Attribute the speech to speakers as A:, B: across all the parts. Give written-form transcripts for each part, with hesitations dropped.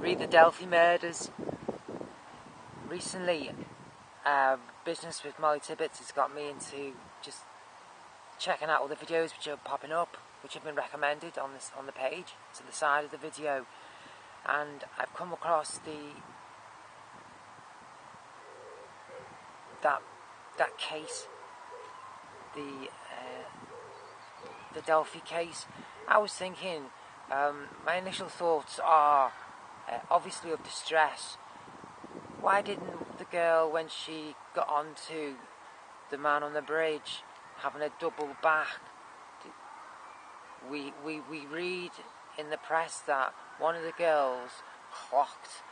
A: read the Delphi Murders. Recently, business with Molly Tibbetts has got me into just checking out all the videos which are popping up, which have been recommended on the page to the side of the video, and I've come across that case, the Delphi case. I was thinking, my initial thoughts are obviously of distress. Why didn't the girl, when she got onto the man on the bridge, having a double back? We read in the press that one of the girls clocked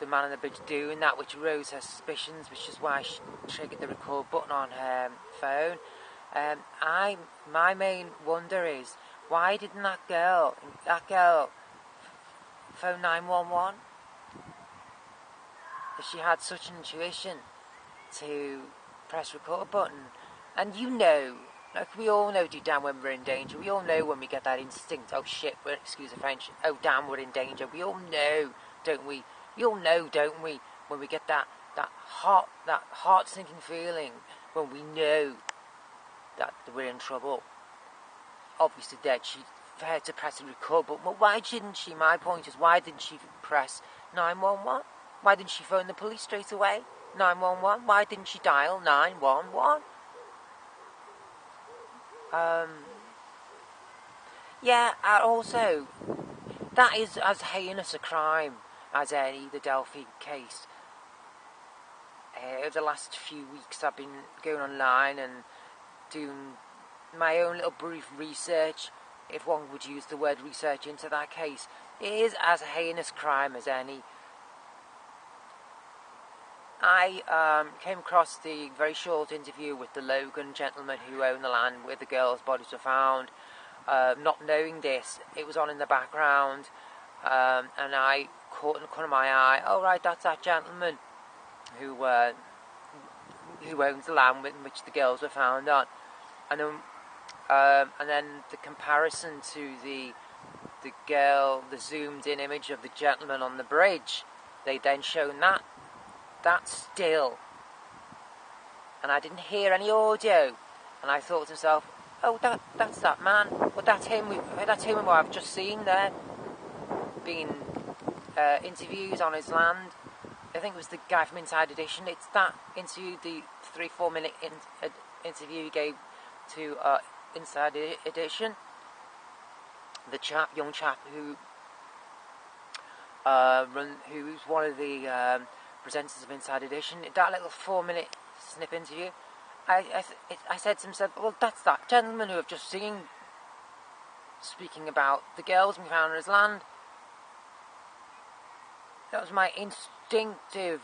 A: the man on the bridge doing that, which rose her suspicions, which is why she triggered the record button on her phone. My main wonder is, why didn't that girl phone 911? If she had such an intuition to press record button, and like we all know deep down when we're in danger, we all know when we get that instinct, oh shit, excuse the French, oh damn, we're in danger. We all know, don't we? We all know, don't we, when we get that heart-sinking feeling, when we know that we're in trouble. Obviously dead, for her to press the record button. Well, why didn't she? My point is, why didn't she press 911? Why didn't she phone the police straight away? 911? Why didn't she dial 911? Yeah, and also, that is as heinous a crime as the Delphi case. Over the last few weeks I've been going online and doing my own little brief research, if one would use the word research, into that case. It is as heinous crime as any. I came across the very short interview with the Logan gentleman who owned the land where the girls' bodies were found. Not knowing this, it was on in the background, and I caught in the corner of my eye, oh right, that's that gentleman who owns the land in which the girls were found on. And then the comparison to the girl, the zoomed in image of the gentleman on the bridge, they then shown that still, and I didn't hear any audio, and I thought to myself, oh, that's that man, but that's him who I've just seen there being interviewed on his land. I think it was the guy from Inside Edition. It's that interview, the 3-4 minute interview he gave to Inside Edition, the young chap who's one of the presenters of Inside Edition. That little 4-minute snip interview, I said to myself, well, that's that gentleman who I've just seen speaking about the girls we found on his land. That was my intuitive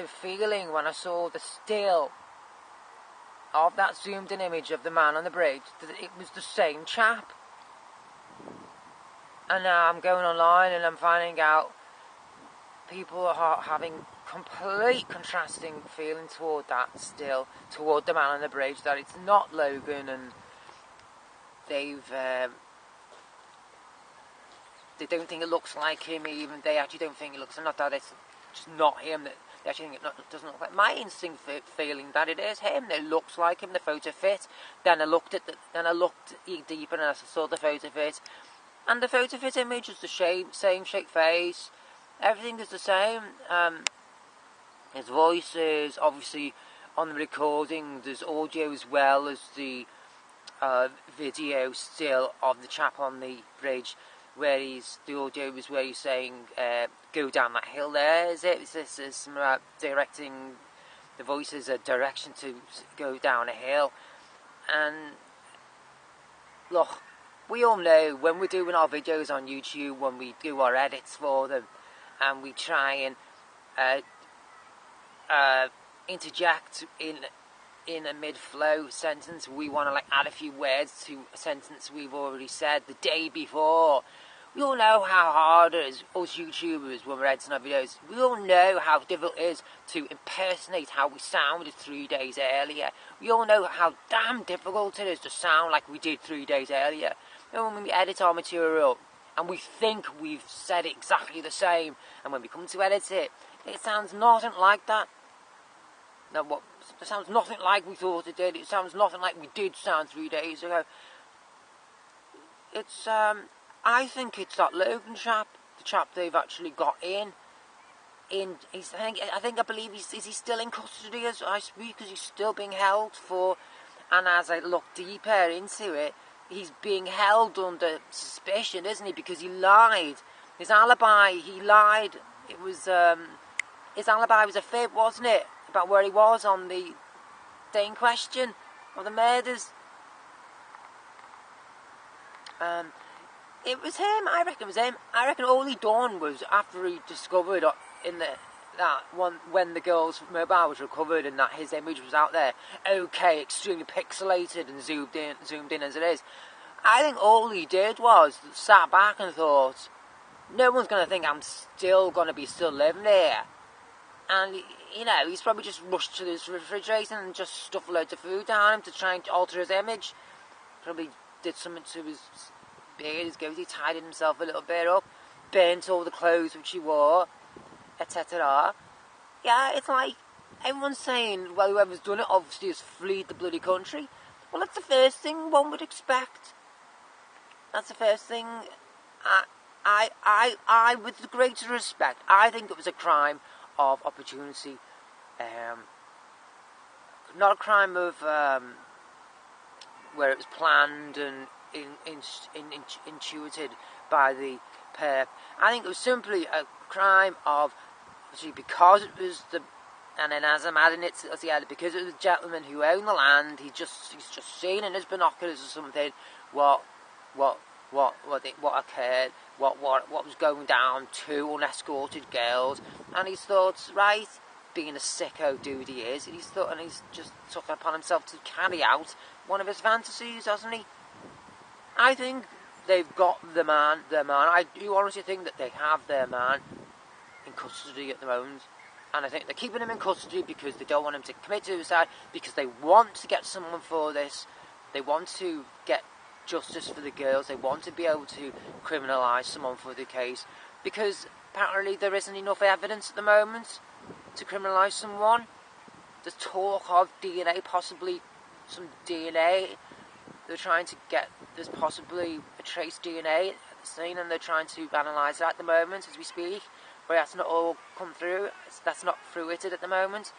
A: feeling when I saw the still of that zoomed in image of the man on the bridge, that it was the same chap. And now I'm going online and I'm finding out people are having complete contrasting feeling toward that still, toward the man on the bridge, that it's not Logan, and they don't think it looks like him. Even they actually don't think it looks, not that it's just not him, that they actually think it doesn't look like. My instinct feeling that it is him, that it looks like him, the photo fit. Then I looked deeper and I saw the photo fit, and the photo fit image is the same shape face. Everything is the same. His voice is obviously on the recording. There's audio as well as the video still of the chap on the bridge, where the audio is where he's saying, go down that hill there, is it? This is directing, the voice is a direction to go down a hill. And look, we all know when we're doing our videos on YouTube, when we do our edits for them, and we try and interject in a mid-flow sentence, we want to add a few words to a sentence we've already said the day before. We all know how hard it is, us YouTubers, when we're editing our videos. We all know how difficult it is to impersonate how we sounded 3 days earlier. We all know how damn difficult it is to sound like we did 3 days earlier. And when we edit our material, and we think we've said exactly the same, and when we come to edit it, it sounds nothing like that. No, what? It sounds nothing like we thought it did. It sounds nothing like we did sound 3 days ago. It's, I think it's that Logan chap, the chap they've actually got in. I believe is he still in custody as I speak, because he's still being held for, and as I look deeper into it, he's being held under suspicion, isn't he? Because he lied. His alibi, he lied. It was, his alibi was a fib, wasn't it? About where he was on the day in question of the murders. It was him. I reckon it was him. I reckon all he done was, after he discovered that one, when the girl's mobile was recovered and that his image was out there, okay, extremely pixelated and zoomed in as it is, I think all he did was sat back and thought, no one's going to think I'm still going to be living here. And, you know, he's probably just rushed to his refrigerator and just stuffed loads of food down him to try and alter his image. Probably did something to his beard, his goatee, tidied himself a little bit up, burnt all the clothes which he wore, etc. Yeah, it's like, everyone's saying, well, whoever's done it obviously has fled the bloody country. Well, that's the first thing one would expect. That's the first thing. I, with the greatest respect, I think it was a crime of opportunity. Not a crime of where it was planned and intuited by the perp. I think it was simply a crime of, because it was the, and then as I'm adding it to the edit, because it was the gentleman who owned the land, he's just seen in his binoculars or something what occurred, what was going down, 2 unescorted girls, and he's thought, right, being a sicko dude he is, and he's just took it upon himself to carry out one of his fantasies, hasn't he? I think they've got their man. I do honestly think that they have their man in custody at the moment, and I think they're keeping him in custody because they don't want him to commit suicide, because they want to get someone for this. They want to get justice for the girls. They want to be able to criminalise someone for the case, because apparently there isn't enough evidence at the moment to criminalise someone. There's talk of DNA, possibly some DNA. They're trying to get, there's possibly a trace DNA at the scene, and they're trying to analyse that at the moment as we speak, but that's not all come through. That's not fruited at the moment.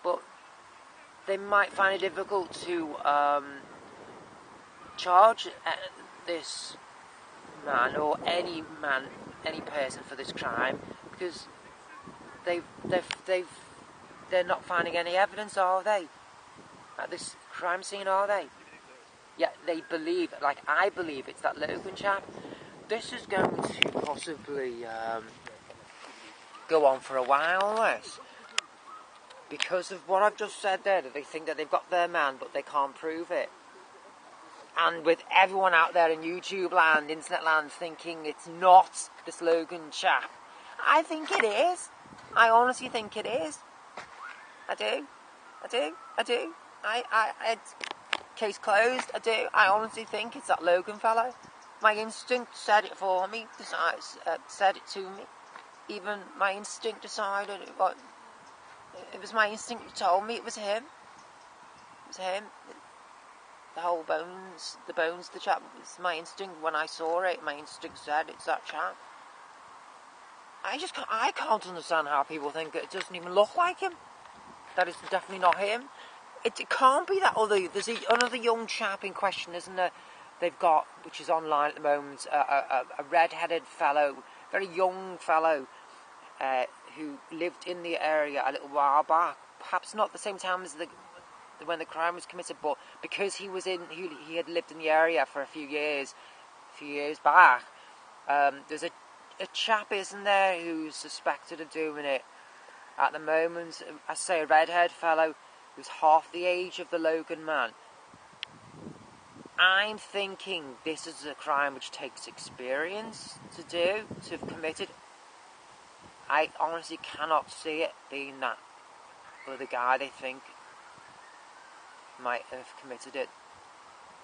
A: But they might find it difficult to charge this man or any person for this crime, because they're not finding any evidence, are they, at this crime scene, are they? Yet they believe, like I believe, it's that Logan chap. This is going to possibly go on for a while, this, because of what I've just said there, that they think that they've got their man, but they can't prove it. And with everyone out there in YouTube land, internet land, thinking it's not this Logan chap, I think it is. I honestly think it is. I do. It's case closed. I do. I honestly think it's that Logan fellow. My instinct said it for me. Said it to me. Even my instinct decided it was my instinct that told me it was him. It was him. The whole bones, the chap, it's my instinct. When I saw it, my instinct said it's that chap. I can't understand how people think it doesn't even look like him. That it's definitely not him. It can't be that other. There's another young chap in question, isn't there? They've got, which is online at the moment, a red-headed fellow, very young fellow, who lived in the area a little while back. Perhaps not the same time as when the crime was committed, but because he had lived in the area for a few years back. There's a chap, isn't there, who's suspected of doing it at the moment. I say a redhead fellow who's half the age of the Logan man. I'm thinking this is a crime which takes experience to have committed. I honestly cannot see it being that other guy they think might have committed it.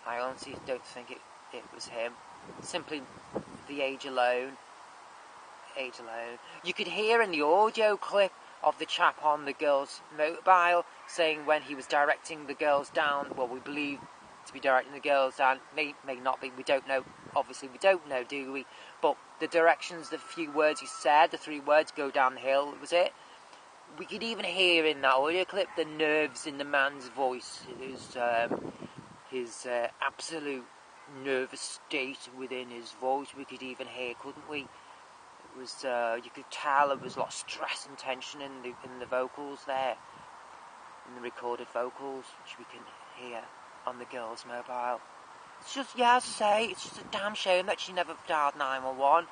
A: I honestly don't think it was him. simply the age alone. You could hear in the audio clip of the chap on the girl's mobile saying when he was directing the girls down, well, we believe to be directing the girls down, may not be, we don't know, obviously we don't know, do we? But the directions, the few words he said, the 3 words, go down the hill, was it? We could even hear in that audio clip the nerves in the man's voice, his absolute nervous state within his voice. We could even hear, couldn't we? It was, you could tell there was a lot of stress and tension in the vocals there, in the recorded vocals, which we can hear on the girl's mobile. It's just, yeah, as I say, it's just a damn shame that she never dialed 911.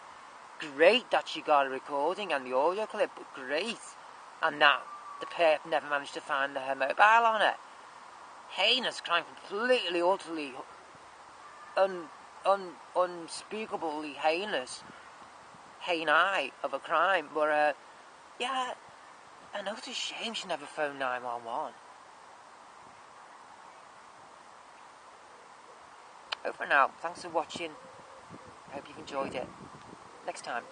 A: Great that she got a recording and the audio clip, but great. And that the perp never managed to find her mobile on it. Heinous crime, completely, utterly, unspeakably heinous. Heynaie of a crime, but yeah, I know it's a shame she never phoned 911. Over now. Thanks for watching. I hope you've enjoyed it. Next time.